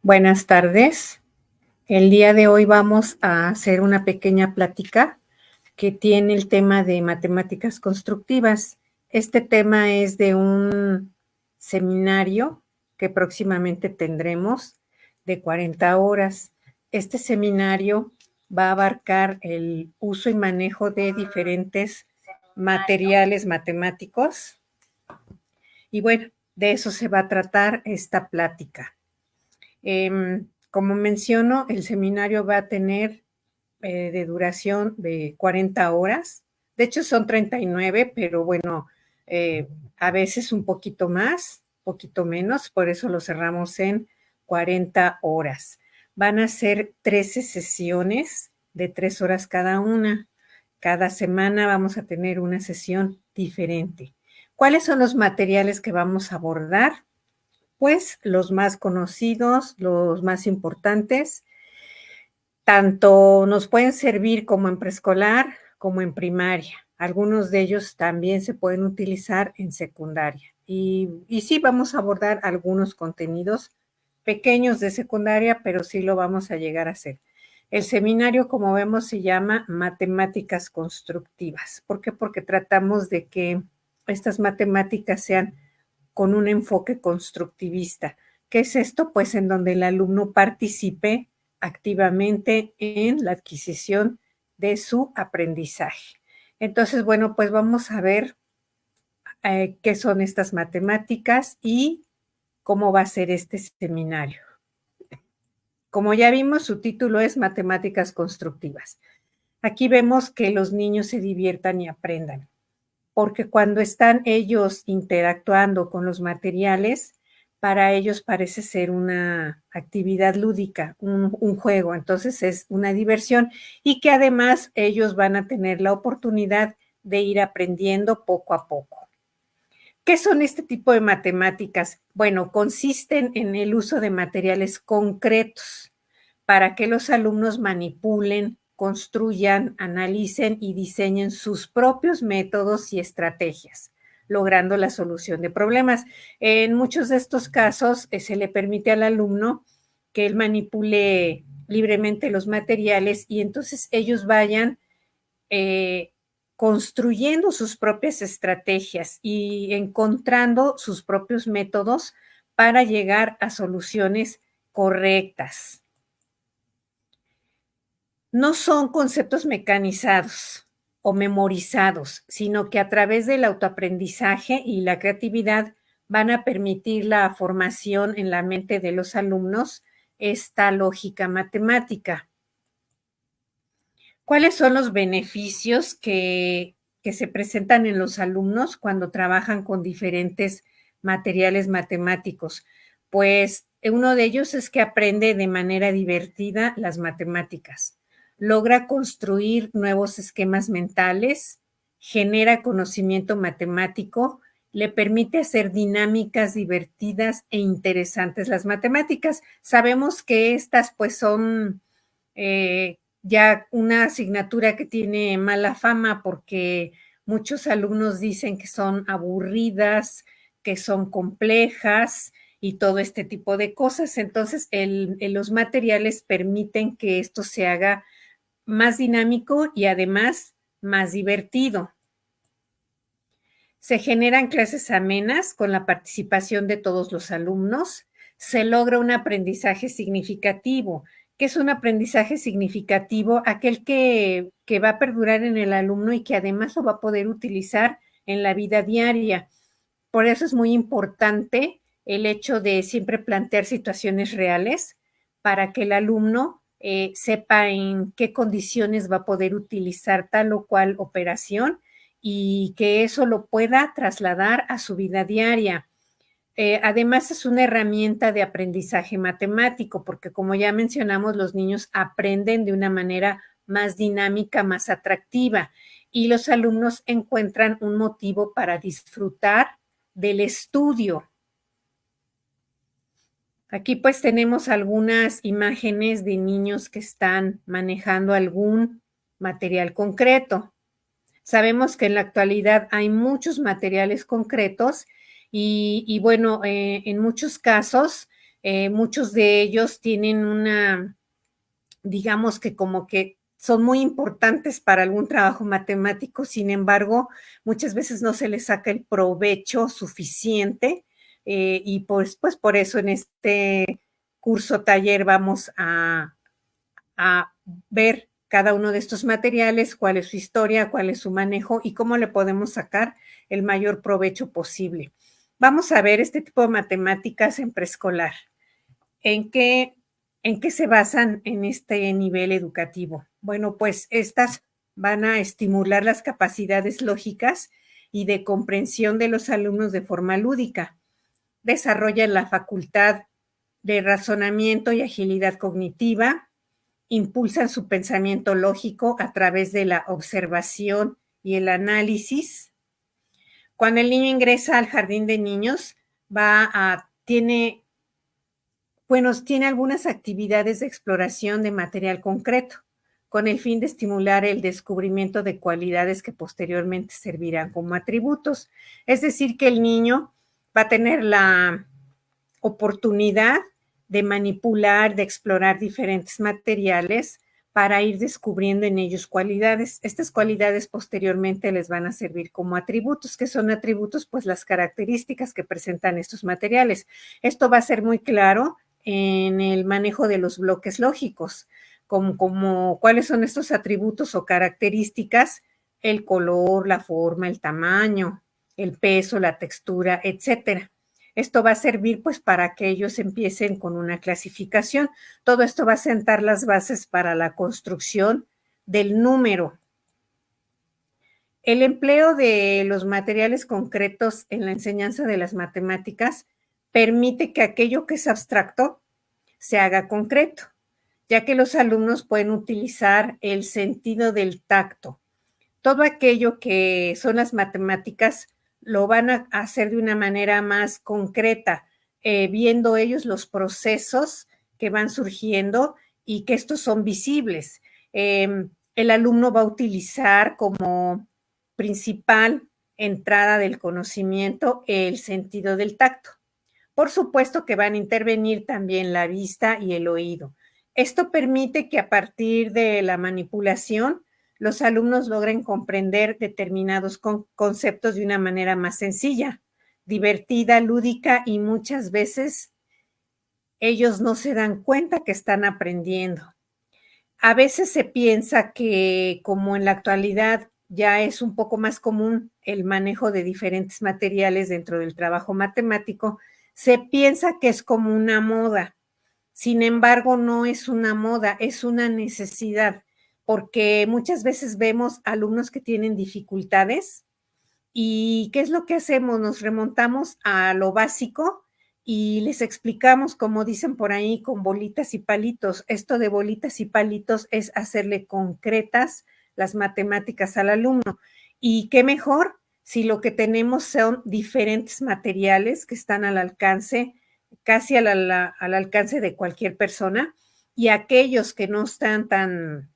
Buenas tardes. El día de hoy vamos a hacer una pequeña plática que tiene el tema de matemáticas constructivas. Este tema es de un seminario que próximamente tendremos de 40 horas. Este seminario va a abarcar el uso y manejo de diferentes materiales matemáticos. Y bueno, de eso se va a tratar esta plática. Como menciono, el seminario va a tener de duración de 40 horas. De hecho, son 39, pero bueno, a veces un poquito más, poquito menos, por eso lo cerramos en 40 horas. Van a ser 13 sesiones de 3 horas cada una. Cada semana vamos a tener una sesión diferente. ¿Cuáles son los materiales que vamos a abordar? Pues los más conocidos, los más importantes, tanto nos pueden servir como en preescolar como en primaria. Algunos de ellos también se pueden utilizar en secundaria. Y sí vamos a abordar algunos contenidos pequeños de secundaria, pero sí lo vamos a llegar a hacer. El seminario, como vemos, se llama Matemáticas Constructivas. ¿Por qué? Porque tratamos de que estas matemáticas sean con un enfoque constructivista. ¿Qué es esto? Pues en donde el alumno participe activamente en la adquisición de su aprendizaje. Entonces, bueno, pues vamos a ver qué son estas matemáticas y cómo va a ser este seminario. Como ya vimos, su título es Matemáticas Constructivas. Aquí vemos que los niños se diviertan y aprendan, porque cuando están ellos interactuando con los materiales, para ellos parece ser una actividad lúdica, un juego, entonces es una diversión y que además ellos van a tener la oportunidad de ir aprendiendo poco a poco. ¿Qué son este tipo de matemáticas? Bueno, consisten en el uso de materiales concretos para que los alumnos manipulen, construyan, analicen y diseñen sus propios métodos y estrategias, logrando la solución de problemas. En muchos de estos casos se le permite al alumno que él manipule libremente los materiales y entonces ellos vayan construyendo sus propias estrategias y encontrando sus propios métodos para llegar a soluciones correctas. No son conceptos mecanizados o memorizados, sino que a través del autoaprendizaje y la creatividad van a permitir la formación en la mente de los alumnos esta lógica matemática. ¿Cuáles son los beneficios que se presentan en los alumnos cuando trabajan con diferentes materiales matemáticos? Pues uno de ellos es que aprende de manera divertida las matemáticas, logra construir nuevos esquemas mentales, genera conocimiento matemático, le permite hacer dinámicas divertidas e interesantes las matemáticas. Sabemos que estas pues son ya una asignatura que tiene mala fama porque muchos alumnos dicen que son aburridas, que son complejas y todo este tipo de cosas. Entonces, los materiales permiten que esto se haga más dinámico y además más divertido. Se generan clases amenas con la participación de todos los alumnos. Se logra un aprendizaje significativo. ¿Qué es un aprendizaje significativo? Aquel que va a perdurar en el alumno y que además lo va a poder utilizar en la vida diaria. Por eso es muy importante el hecho de siempre plantear situaciones reales para que el alumno sepa en qué condiciones va a poder utilizar tal o cual operación y que eso lo pueda trasladar a su vida diaria. Además, es una herramienta de aprendizaje matemático, porque como ya mencionamos, los niños aprenden de una manera más dinámica, más atractiva, y los alumnos encuentran un motivo para disfrutar del estudio. Aquí pues tenemos algunas imágenes de niños que están manejando algún material concreto. Sabemos que en la actualidad hay muchos materiales concretos y bueno, en muchos casos Muchos de ellos tienen una, digamos que como que son muy importantes para algún trabajo matemático, sin embargo, muchas veces no se les saca el provecho suficiente y pues por eso en este curso taller vamos a ver cada uno de estos materiales, cuál es su historia, cuál es su manejo y cómo le podemos sacar el mayor provecho posible. Vamos a ver este tipo de matemáticas en preescolar. ¿En qué, ¿En qué se basan en este nivel educativo? Bueno, pues estas van a estimular las capacidades lógicas y de comprensión de los alumnos de forma lúdica. Desarrollan la facultad de razonamiento y agilidad cognitiva, impulsan su pensamiento lógico a través de la observación y el análisis. Cuando el niño ingresa al jardín de niños, tiene algunas actividades de exploración de material concreto, con el fin de estimular el descubrimiento de cualidades que posteriormente servirán como atributos. Es decir, que el niño va a tener la oportunidad de manipular, de explorar diferentes materiales para ir descubriendo en ellos cualidades. Estas cualidades posteriormente les van a servir como atributos. ¿Qué son atributos? Pues las características que presentan estos materiales. Esto va a ser muy claro en el manejo de los bloques lógicos, como cuáles son estos atributos o características, el color, la forma, el tamaño, el peso, la textura, etcétera. Esto va a servir pues para que ellos empiecen con una clasificación. Todo esto va a sentar las bases para la construcción del número. El empleo de los materiales concretos en la enseñanza de las matemáticas permite que aquello que es abstracto se haga concreto, ya que los alumnos pueden utilizar el sentido del tacto. Todo aquello que son las matemáticas lo van a hacer de una manera más concreta, viendo ellos los procesos que van surgiendo y que estos son visibles. El alumno va a utilizar como principal entrada del conocimiento el sentido del tacto. Por supuesto que van a intervenir también la vista y el oído. Esto permite que a partir de la manipulación los alumnos logren comprender determinados conceptos de una manera más sencilla, divertida, lúdica y muchas veces ellos no se dan cuenta que están aprendiendo. A veces se piensa que como en la actualidad ya es un poco más común el manejo de diferentes materiales dentro del trabajo matemático, se piensa que es como una moda. Sin embargo, no es una moda, es una necesidad, porque muchas veces vemos alumnos que tienen dificultades y ¿qué es lo que hacemos? Nos remontamos a lo básico y les explicamos, como dicen por ahí, con bolitas y palitos. Esto de bolitas y palitos es hacerle concretas las matemáticas al alumno. Y qué mejor si lo que tenemos son diferentes materiales que están al alcance, casi al alcance de cualquier persona, y aquellos que no están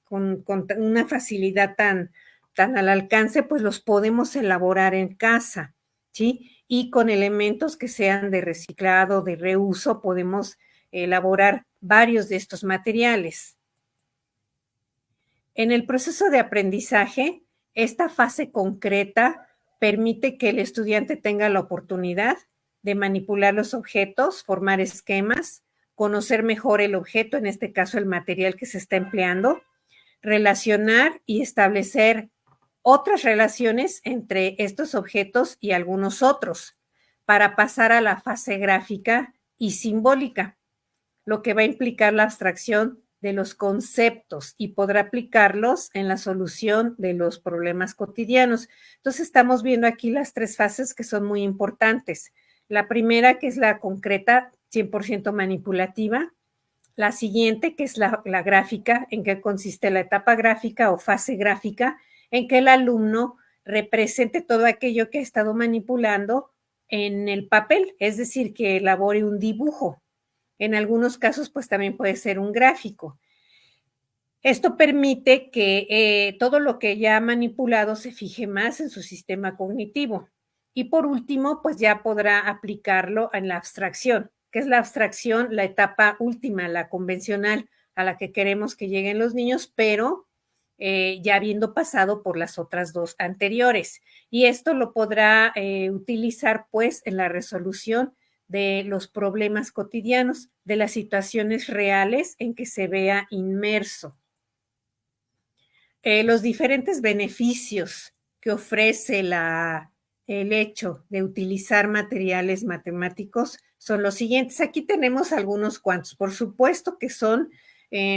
con una facilidad tan al alcance, pues los podemos elaborar en casa, ¿sí? Y con elementos que sean de reciclado, de reuso, podemos elaborar varios de estos materiales. En el proceso de aprendizaje, esta fase concreta permite que el estudiante tenga la oportunidad de manipular los objetos, formar esquemas, conocer mejor el objeto, en este caso el material que se está empleando, relacionar y establecer otras relaciones entre estos objetos y algunos otros para pasar a la fase gráfica y simbólica, lo que va a implicar la abstracción de los conceptos y podrá aplicarlos en la solución de los problemas cotidianos. Entonces estamos viendo aquí las tres fases que son muy importantes. La primera, que es la concreta, 100% manipulativa. La siguiente, que es la gráfica, en que consiste la etapa gráfica o fase gráfica, en que el alumno represente todo aquello que ha estado manipulando en el papel, es decir, que elabore un dibujo. En algunos casos, pues también puede ser un gráfico. Esto permite que todo lo que ya ha manipulado se fije más en su sistema cognitivo. Y por último, pues ya podrá aplicarlo en la abstracción. que es la abstracción, la etapa última, la convencional, a la que queremos que lleguen los niños, pero ya habiendo pasado por las otras dos anteriores. Y esto lo podrá utilizar pues en la resolución de los problemas cotidianos, de las situaciones reales en que se vea inmerso. Los diferentes beneficios que ofrece el hecho de utilizar materiales matemáticos son los siguientes. Aquí tenemos algunos cuantos. Por supuesto que son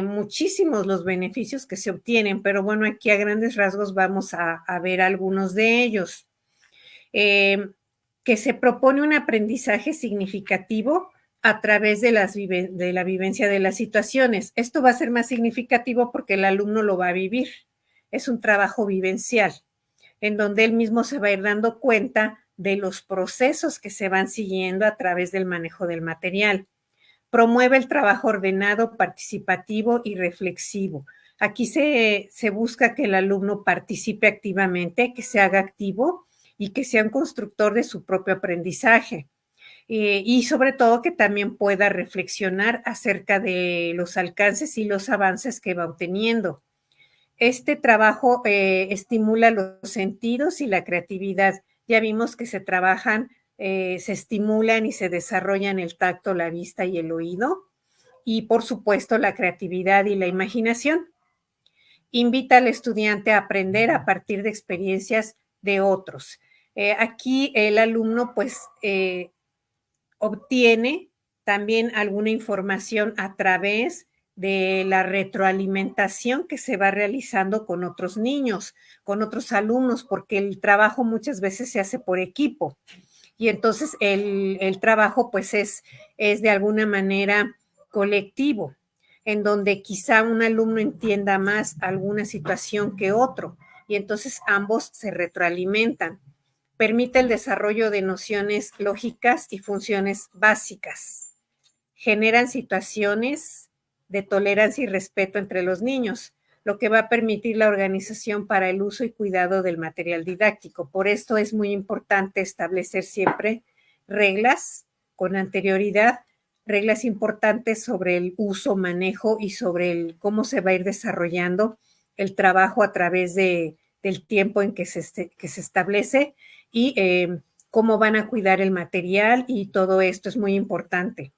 muchísimos los beneficios que se obtienen, pero bueno, aquí a grandes rasgos vamos a ver algunos de ellos. Que se propone un aprendizaje significativo a través de la vivencia de las situaciones. Esto va a ser más significativo porque el alumno lo va a vivir. Es un trabajo vivencial, en donde él mismo se va a ir dando cuenta de los procesos que se van siguiendo a través del manejo del material. Promueve el trabajo ordenado, participativo y reflexivo. Aquí se busca que el alumno participe activamente, que se haga activo y que sea un constructor de su propio aprendizaje. Y sobre todo que también pueda reflexionar acerca de los alcances y los avances que va obteniendo. Este trabajo estimula los sentidos y la creatividad. Ya vimos que se trabajan, se estimulan y se desarrollan el tacto, la vista y el oído. Y por supuesto la creatividad y la imaginación. Invita al estudiante a aprender a partir de experiencias de otros. Aquí el alumno pues obtiene también alguna información a través de la retroalimentación que se va realizando con otros niños, con otros alumnos, porque el trabajo muchas veces se hace por equipo. Y entonces el trabajo pues es de alguna manera colectivo, en donde quizá un alumno entienda más alguna situación que otro, y entonces ambos se retroalimentan. Permite el desarrollo de nociones lógicas y funciones básicas. Generan situaciones de tolerancia y respeto entre los niños, lo que va a permitir la organización para el uso y cuidado del material didáctico. Por esto es muy importante establecer siempre reglas con anterioridad, reglas importantes sobre el uso, manejo y sobre cómo se va a ir desarrollando el trabajo a través del tiempo en que se establece y cómo van a cuidar el material, y todo esto es muy importante.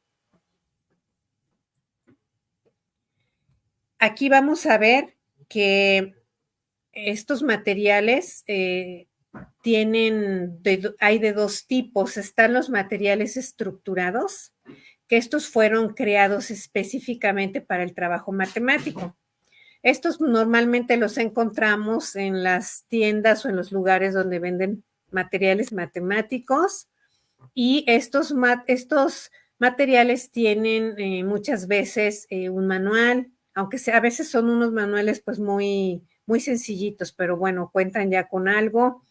Aquí vamos a ver que estos materiales hay de dos tipos. Están los materiales estructurados, que estos fueron creados específicamente para el trabajo matemático. Estos normalmente los encontramos en las tiendas o en los lugares donde venden materiales matemáticos, y estos materiales tienen muchas veces un manual, aunque a veces son unos manuales pues muy, muy sencillitos, pero bueno, cuentan ya con algo.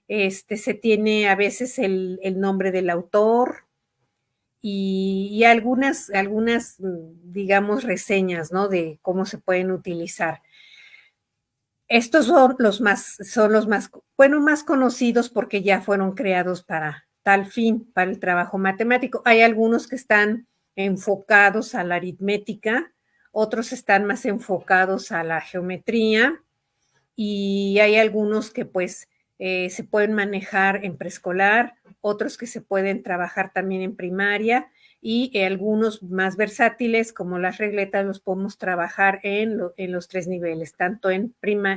Se tiene a veces el nombre del autor y algunas, digamos, reseñas, ¿no? De cómo se pueden utilizar. Estos son los más, bueno, más conocidos porque ya fueron creados para tal fin, para el trabajo matemático. Hay algunos que están enfocados a la aritmética, otros están más enfocados a la geometría, y hay algunos que pues se pueden manejar en preescolar, otros que se pueden trabajar también en primaria, y algunos más versátiles como las regletas los podemos trabajar en los tres niveles, tanto en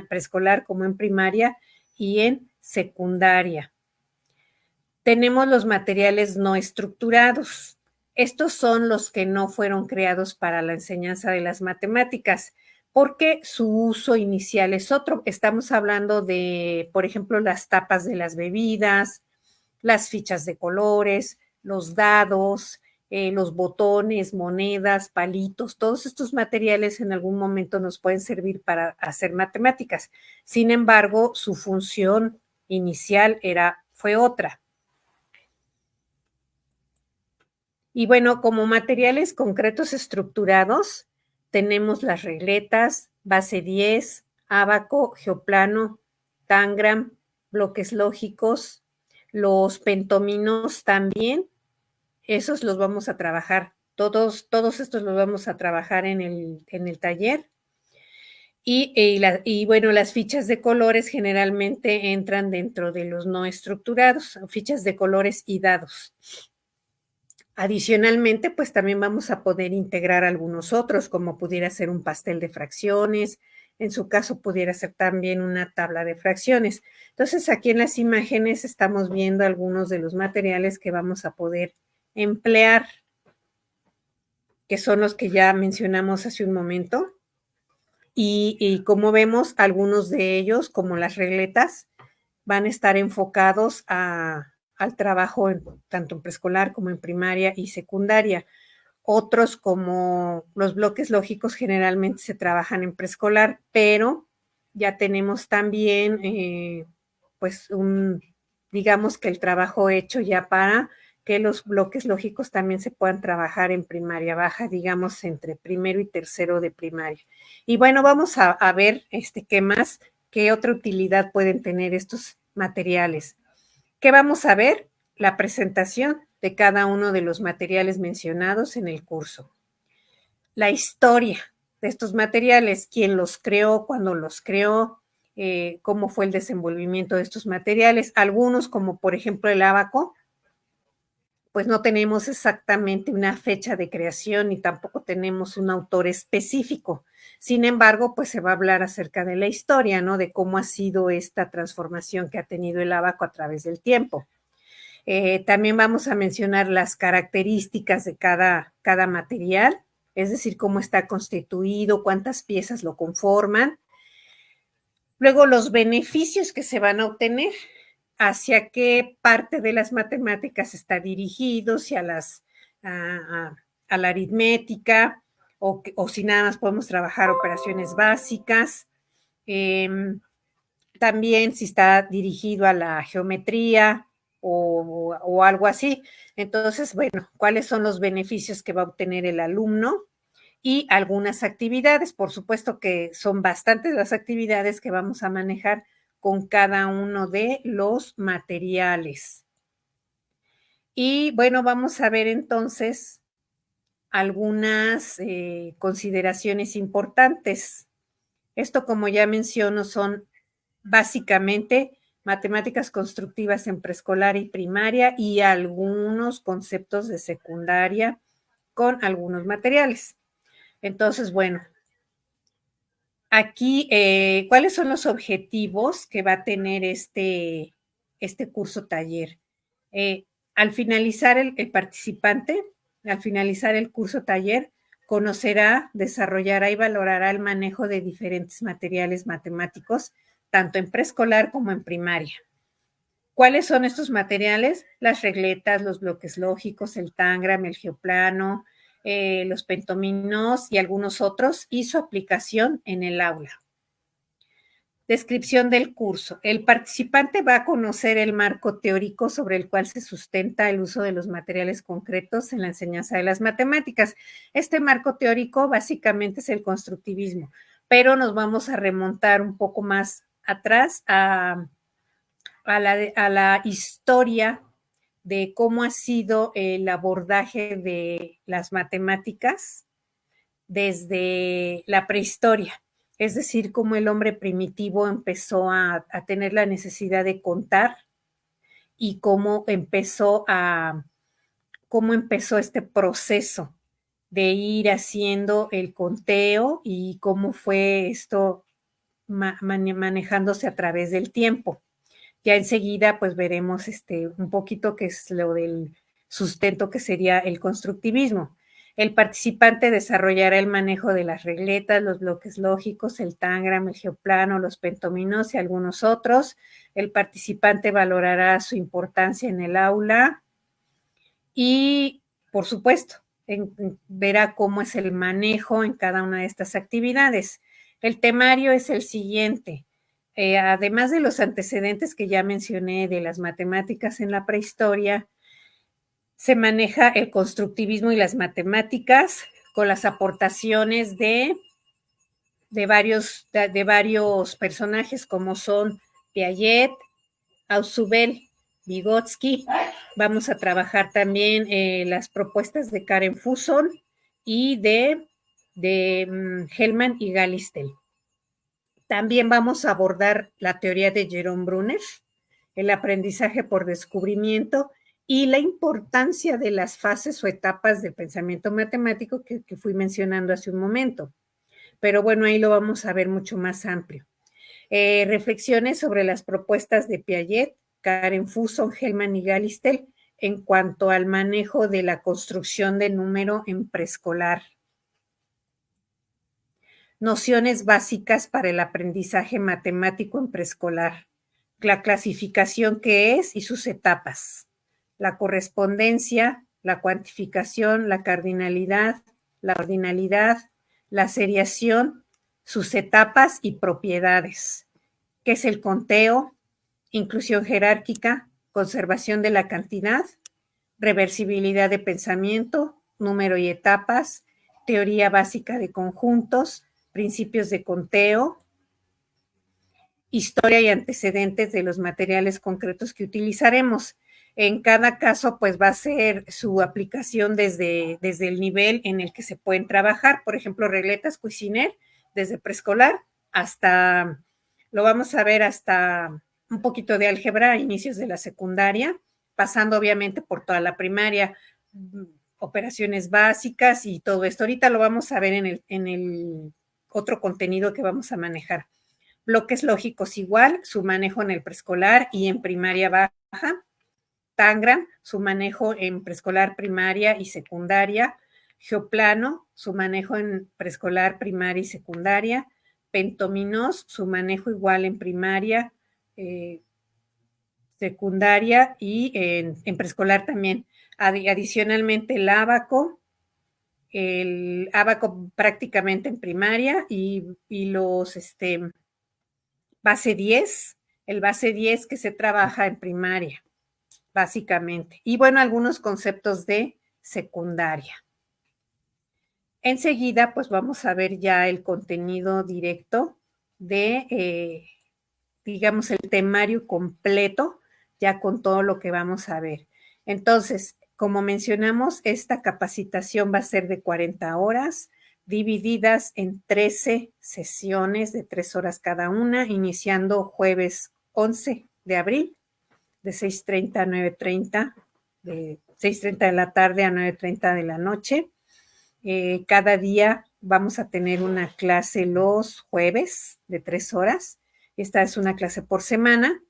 preescolar como en primaria y en secundaria. Tenemos los materiales no estructurados. Estos son los que no fueron creados para la enseñanza de las matemáticas, porque su uso inicial es otro. Estamos hablando de, por ejemplo, las tapas de las bebidas, las fichas de colores, los dados, los botones, monedas, palitos. Todos estos materiales en algún momento nos pueden servir para hacer matemáticas. Sin embargo, su función inicial fue otra. Y bueno, como materiales concretos estructurados, tenemos las regletas, base 10, ábaco, geoplano, tangram, bloques lógicos, los pentominos también, Esos los vamos a trabajar, todos estos los vamos a trabajar en el taller. Y bueno, las fichas de colores generalmente entran dentro de los no estructurados, fichas de colores y dados. Adicionalmente, pues también vamos a poder integrar algunos otros, como pudiera ser un pastel de fracciones, en su caso pudiera ser también una tabla de fracciones. Entonces, aquí en las imágenes estamos viendo algunos de los materiales que vamos a poder emplear, que son los que ya mencionamos hace un momento. Y como vemos, algunos de ellos, como las regletas, van a estar enfocados al trabajo tanto en preescolar como en primaria y secundaria. Otros, como los bloques lógicos, generalmente se trabajan en preescolar, pero ya tenemos también, pues, digamos que el trabajo hecho ya para que los bloques lógicos también se puedan trabajar en primaria baja, digamos, entre primero y tercero de primaria. Y bueno, vamos a ver qué más, qué otra utilidad pueden tener estos materiales. ¿Qué vamos a ver? La presentación de cada uno de los materiales mencionados en el curso. La historia de estos materiales, quién los creó, cuándo los creó, cómo fue el desenvolvimiento de estos materiales. Algunos, como por ejemplo el ábaco, pues no tenemos exactamente una fecha de creación y tampoco tenemos un autor específico. Sin embargo, pues se va a hablar acerca de la historia, ¿no? De cómo ha sido esta transformación que ha tenido el ábaco a través del tiempo. También vamos a mencionar las características de cada material, es decir, cómo está constituido, cuántas piezas lo conforman. Luego, los beneficios que se van a obtener, hacia qué parte de las matemáticas está dirigido, si a la aritmética o si nada más podemos trabajar operaciones básicas. También si está dirigido a la geometría o algo así. Entonces, bueno, ¿cuáles son los beneficios que va a obtener el alumno? Y algunas actividades, por supuesto que son bastantes las actividades que vamos a manejar con cada uno de los materiales. Y bueno, vamos a ver entonces algunas consideraciones importantes. Esto, como ya menciono, son básicamente matemáticas constructivas en preescolar y primaria y algunos conceptos de secundaria con algunos materiales. Entonces, bueno, aquí, ¿cuáles son los objetivos que va a tener este curso taller? Al finalizar el participante, al finalizar el curso taller, conocerá, desarrollará y valorará el manejo de diferentes materiales matemáticos, tanto en preescolar como en primaria. ¿Cuáles son estos materiales? Las regletas, los bloques lógicos, el tangram, el geoplano, los pentominos y algunos otros, y su aplicación en el aula. Descripción del curso. El participante va a conocer el marco teórico sobre el cual se sustenta el uso de los materiales concretos en la enseñanza de las matemáticas. Este marco teórico básicamente es el constructivismo, pero nos vamos a remontar un poco más atrás a la historia de cómo ha sido el abordaje de las matemáticas desde la prehistoria. Es decir, cómo el hombre primitivo empezó a tener la necesidad de contar y cómo empezó este proceso de ir haciendo el conteo y cómo fue esto manejándose a través del tiempo. Ya enseguida pues veremos un poquito qué es lo del sustento que sería el constructivismo. El participante desarrollará el manejo de las regletas, los bloques lógicos, el tangram, el geoplano, los pentominos y algunos otros. El participante valorará su importancia en el aula y, por supuesto, verá cómo es el manejo en cada una de estas actividades. El temario es el siguiente. Además de los antecedentes que ya mencioné de las matemáticas en la prehistoria, se maneja el constructivismo y las matemáticas con las aportaciones de varios personajes como son Piaget, Ausubel, Vygotsky, Vamos a trabajar también las propuestas de Karen Fuson y de Hellman y Galistel. También vamos a abordar la teoría de Jerome Brunner, el aprendizaje por descubrimiento y la importancia de las fases o etapas del pensamiento matemático que fui mencionando hace un momento. Pero bueno, ahí lo vamos a ver mucho más amplio. Reflexiones sobre las propuestas de Piaget, Karen Fuson, Hellman y Galistel en cuanto al manejo de la construcción de número en preescolar. Nociones básicas para el aprendizaje matemático en preescolar. La clasificación que es y sus etapas. La correspondencia, la cuantificación, la cardinalidad, la ordinalidad, la seriación, sus etapas y propiedades. ¿Qué es el conteo? Inclusión jerárquica, conservación de la cantidad, reversibilidad de pensamiento, número y etapas, teoría básica de conjuntos, principios de conteo, historia y antecedentes de los materiales concretos que utilizaremos. En cada caso, pues va a ser su aplicación desde el nivel en el que se pueden trabajar. Por ejemplo, regletas Cuisinert, desde preescolar hasta, lo vamos a ver hasta un poquito de álgebra, inicios de la secundaria, pasando obviamente por toda la primaria, operaciones básicas y todo esto. Ahorita lo vamos a ver en el otro contenido que vamos a manejar. Bloques lógicos igual, su manejo en el preescolar y en primaria baja. Tangram, su manejo en preescolar, primaria y secundaria. Geoplano, su manejo en preescolar, primaria y secundaria. Pentominos, su manejo igual en primaria, secundaria y en preescolar también. Adicionalmente el ábaco prácticamente en primaria y los base 10, el base 10 que se trabaja en primaria, básicamente. Y bueno, algunos conceptos de secundaria. Enseguida, pues vamos a ver ya el contenido directo de, digamos, el temario completo, ya con todo lo que vamos a ver. Entonces, como mencionamos, esta capacitación va a ser de 40 horas, divididas en 13 sesiones de 3 horas cada una, iniciando jueves 11 de abril, de 6:30 a 9:30, de 6:30 de la tarde a 9:30 de la noche. Cada día vamos a tener una clase los jueves de 3 horas. Esta es una clase por semana.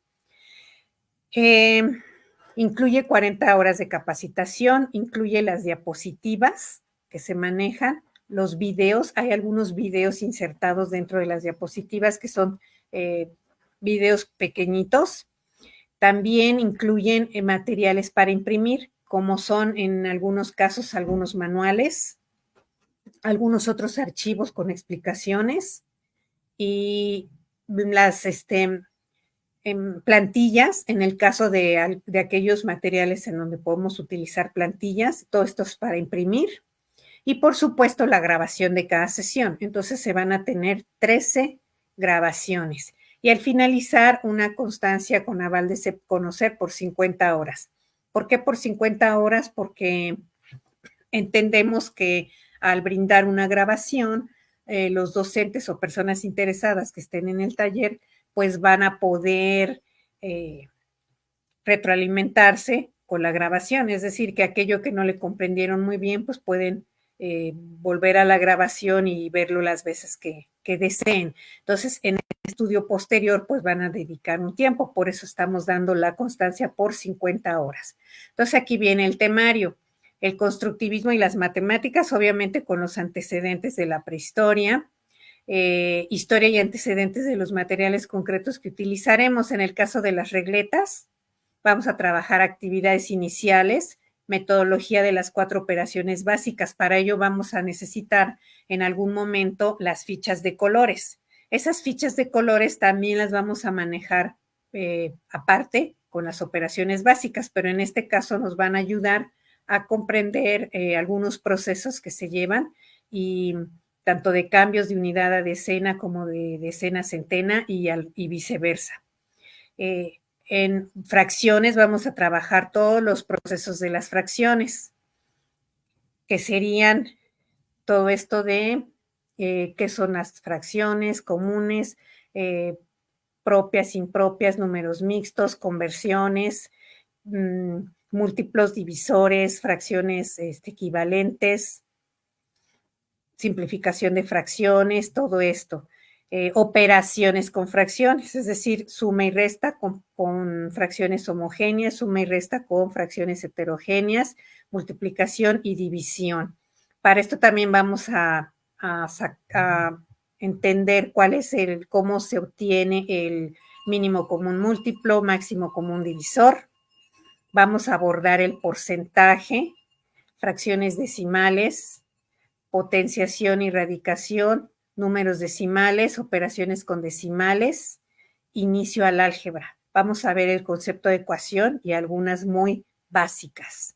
Incluye 40 horas de capacitación, incluye las diapositivas que se manejan, los videos, hay algunos videos insertados dentro de las diapositivas que son videos pequeñitos. También incluyen materiales para imprimir, como son en algunos casos algunos manuales, algunos otros archivos con explicaciones y las plantillas, en el caso de aquellos materiales en donde podemos utilizar plantillas, todo esto es para imprimir. Y por supuesto la grabación de cada sesión. Entonces se van a tener 13 grabaciones. Y al finalizar una constancia con aval de conocer por 50 horas. ¿Por qué por 50 horas? Porque entendemos que al brindar una grabación, los docentes o personas interesadas que estén en el taller, pues van a poder retroalimentarse con la grabación, es decir, que aquello que no le comprendieron muy bien, pues pueden volver a la grabación y verlo las veces que deseen. Entonces, en el estudio posterior, pues van a dedicar un tiempo, por eso estamos dando la constancia por 50 horas. Entonces, aquí viene el temario, el constructivismo y las matemáticas, obviamente con los antecedentes de la prehistoria, historia y antecedentes de los materiales concretos que utilizaremos. En el caso de las regletas, vamos a trabajar actividades iniciales, metodología de las 4 operaciones básicas. Para ello vamos a necesitar en algún momento las fichas de colores. Esas fichas de colores también las vamos a manejar aparte con las operaciones básicas, pero en este caso nos van a ayudar a comprender algunos procesos que se llevan y tanto de cambios de unidad a decena como de decena a centena y viceversa. En fracciones vamos a trabajar todos los procesos de las fracciones, que serían todo esto de qué son las fracciones comunes, propias, impropias, números mixtos, conversiones, múltiplos divisores, fracciones equivalentes, simplificación de fracciones, todo esto. Operaciones con fracciones, es decir, suma y resta con fracciones homogéneas, suma y resta con fracciones heterogéneas, multiplicación y división. Para esto también vamos a entender cómo se obtiene el mínimo común múltiplo, máximo común divisor. Vamos a abordar el porcentaje, fracciones decimales, potenciación y radicación, números decimales, operaciones con decimales, inicio al álgebra. Vamos a ver el concepto de ecuación y algunas muy básicas.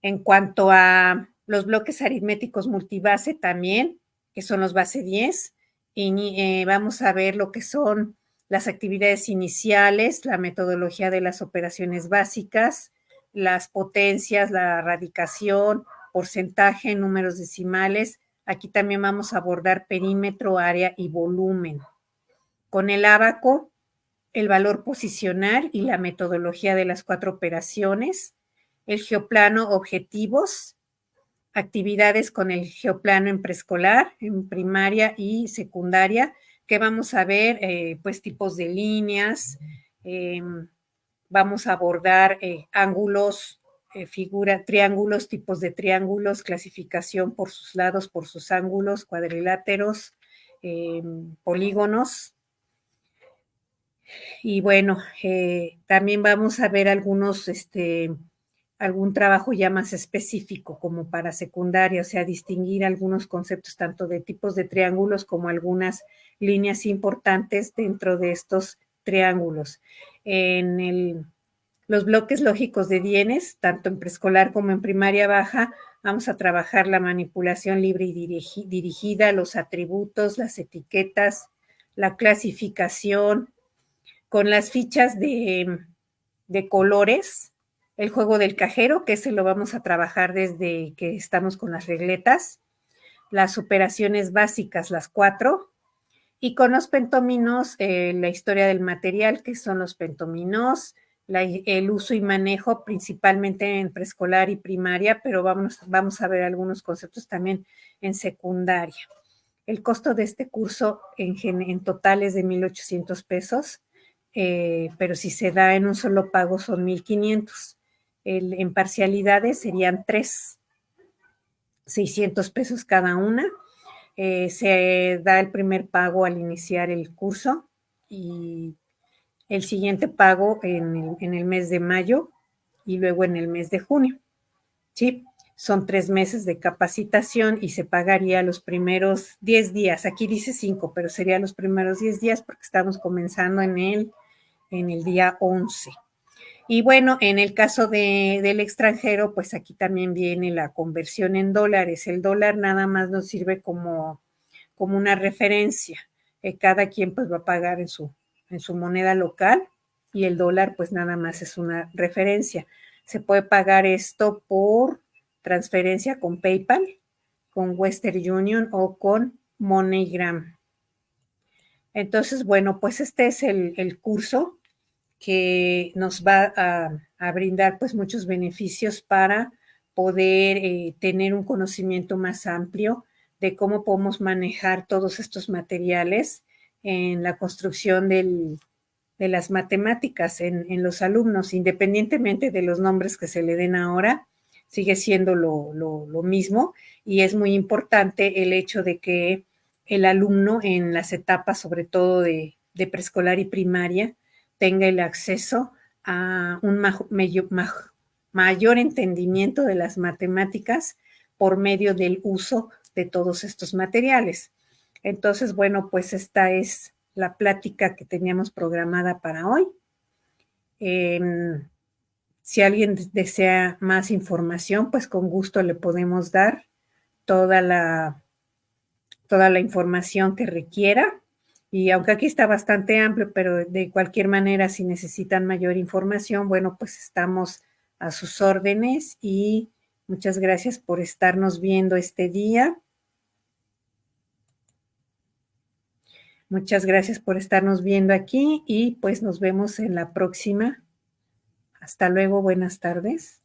En cuanto a los bloques aritméticos multibase también, que son los base 10, vamos a ver lo que son las actividades iniciales, la metodología de las operaciones básicas, las potencias, la radicación, porcentaje, números decimales. Aquí también vamos a abordar perímetro, área y volumen. Con el ábaco, el valor posicional y la metodología de las 4 operaciones, el geoplano, objetivos, actividades con el geoplano en preescolar, en primaria y secundaria, que vamos a ver pues tipos de líneas, vamos a abordar ángulos, triángulos, tipos de triángulos, clasificación por sus lados, por sus ángulos, cuadriláteros, polígonos. Y bueno, también vamos a ver algún trabajo ya más específico como para secundaria, o sea, distinguir algunos conceptos tanto de tipos de triángulos como algunas líneas importantes dentro de estos triángulos. Los bloques lógicos de Dienes, tanto en preescolar como en primaria baja, vamos a trabajar la manipulación libre y dirigida, los atributos, las etiquetas, la clasificación, con las fichas de colores, el juego del cajero, que ese lo vamos a trabajar desde que estamos con las regletas, las operaciones básicas, las 4, y con los pentóminos, la historia del material, que son los pentóminos, el uso y manejo principalmente en preescolar y primaria, pero vamos a ver algunos conceptos también en secundaria. El costo de este curso en total es de 1,800 pesos, pero si se da en un solo pago son 1,500. En parcialidades serían 3, 600 pesos cada una. Se da el primer pago al iniciar el curso y el siguiente pago en el mes de mayo y luego en el mes de junio. ¿Sí? Son 3 meses de capacitación y se pagaría los primeros 10 días. Aquí dice 5, pero serían los primeros 10 días porque estamos comenzando en el día 11. Y bueno, en el caso del extranjero, pues aquí también viene la conversión en dólares. El dólar nada más nos sirve como una referencia. Cada quien pues va a pagar en su moneda local y el dólar pues nada más es una referencia. Se puede pagar esto por transferencia con PayPal, con Western Union o con MoneyGram. Entonces, bueno, pues este es el curso que nos va a brindar pues muchos beneficios para poder tener un conocimiento más amplio de cómo podemos manejar todos estos materiales en la construcción de las matemáticas en los alumnos, independientemente de los nombres que se le den ahora, sigue siendo lo mismo y es muy importante el hecho de que el alumno en las etapas, sobre todo de preescolar y primaria, tenga el acceso a un mayor entendimiento de las matemáticas por medio del uso de todos estos materiales. Entonces, bueno, pues esta es la plática que teníamos programada para hoy. Si alguien desea más información, pues con gusto le podemos dar toda la información que requiera. Y aunque aquí está bastante amplio, pero de cualquier manera, si necesitan mayor información, bueno, pues estamos a sus órdenes y muchas gracias por estarnos viendo este día. Muchas gracias por estarnos viendo aquí y pues nos vemos en la próxima. Hasta luego, buenas tardes.